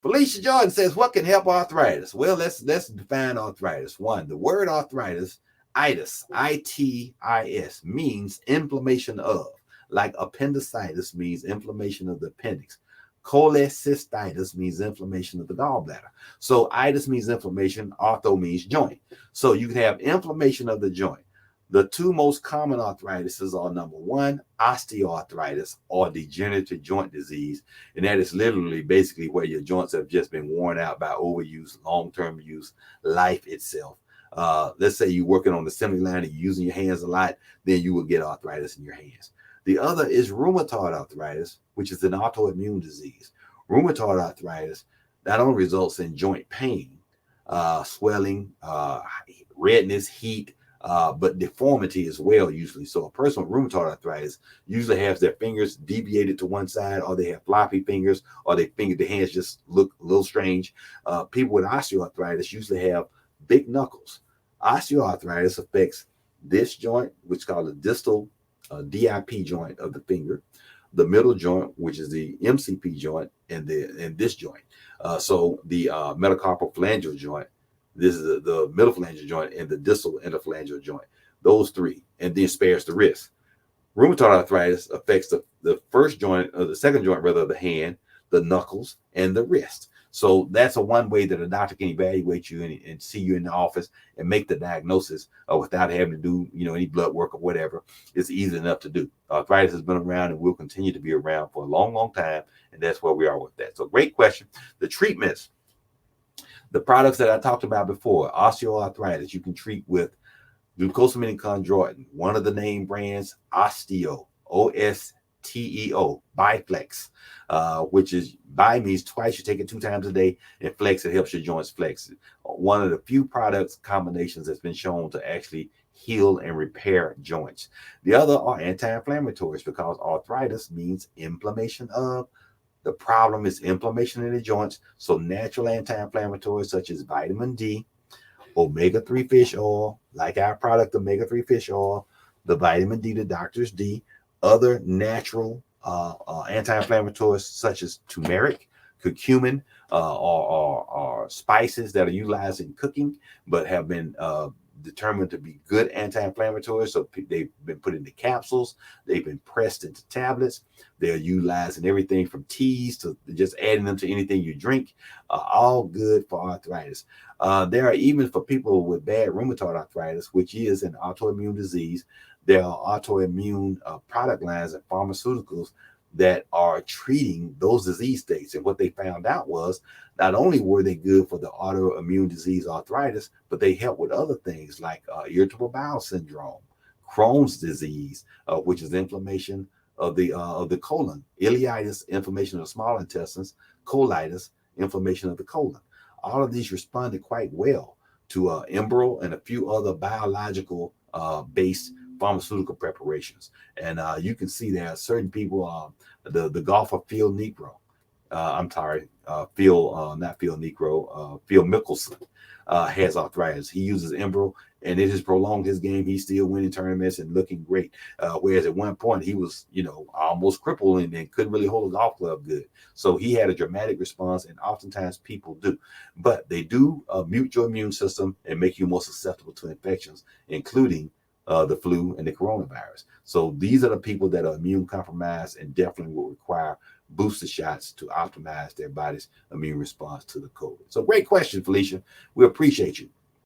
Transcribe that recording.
Felicia Jordan says, what can help arthritis? Well, let's define arthritis. One, the word arthritis, itis, I-T-I-S, means inflammation of, like appendicitis means inflammation of the appendix. Cholecystitis means inflammation of the gallbladder. So itis means inflammation, ortho means joint. So you can have inflammation of the joint. The two most common arthritises are number one, osteoarthritis or degenerative joint disease. And that is literally basically where your joints have just been worn out by overuse, long-term use, life itself. Let's say you're working on the assembly line and you're using your hands a lot, then you will get arthritis in your hands. The other is rheumatoid arthritis, which is an autoimmune disease. Rheumatoid arthritis not only results in joint pain, swelling, redness, heat, but deformity as well, usually. So a person with rheumatoid arthritis usually has their fingers deviated to one side, or they have floppy fingers, or their hands just look a little strange. People with osteoarthritis usually have big knuckles. Osteoarthritis affects this joint, which is called the distal DIP joint of the finger, the middle joint, which is the MCP joint, and this joint. So the metacarpal phalangeal joint, this is the middle phalangeal joint, and the distal interphalangeal joint. Those three, and then spares the wrist. Rheumatoid arthritis affects the first joint, or the second joint rather, of the hand, the knuckles, and the wrist. So that's one way that a doctor can evaluate you and see you in the office and make the diagnosis without having to do, any blood work or whatever. It's easy enough to do. Arthritis has been around and will continue to be around for a long, long time, and that's where we are with that. So great question. The treatments, the products that I talked about before, osteoarthritis, you can treat with Glucosamine Chondroitin, one of the name brands, Osteo, O-S-T-E-O, Biflex, which is bi means twice. You take it 2 times a day, and flex, it helps your joints flex. One of the few products combinations that's been shown to actually heal and repair joints. The other are anti-inflammatories, because arthritis means inflammation of. The problem is inflammation in the joints. So natural anti-inflammatories such as vitamin D, omega-3 fish oil, like our product, omega-3 fish oil, the vitamin D, the doctor's D, other natural anti-inflammatories such as turmeric, curcumin, or spices that are utilized in cooking, but have been determined to be good anti-inflammatories. So they've been put into capsules, they've been pressed into tablets, they're utilized in everything from teas to just adding them to anything you drink, all good for arthritis. There are, even for people with bad rheumatoid arthritis, which is an autoimmune disease, there are autoimmune product lines and pharmaceuticals that are treating those disease states. And what they found out was not only were they good for the autoimmune disease arthritis, but they help with other things like irritable bowel syndrome, Crohn's disease, which is inflammation of the colon, ileitis, inflammation of the small intestines, colitis, inflammation of the colon. All of these responded quite well to Enbrel and a few other biological based pharmaceutical preparations. And you can see there are certain people, the golfer Phil Negro, Phil Mickelson has arthritis. He uses Enbrel, and it has prolonged his game. He's still winning tournaments and looking great. Whereas at one point he was, almost crippled and couldn't really hold a golf club good. So he had a dramatic response, and oftentimes people do. But they do mute your immune system and make you more susceptible to infections, including the flu and the coronavirus. So these are the people that are immune compromised and definitely will require booster shots to optimize their body's immune response to the COVID. So great question, Felicia. We appreciate you.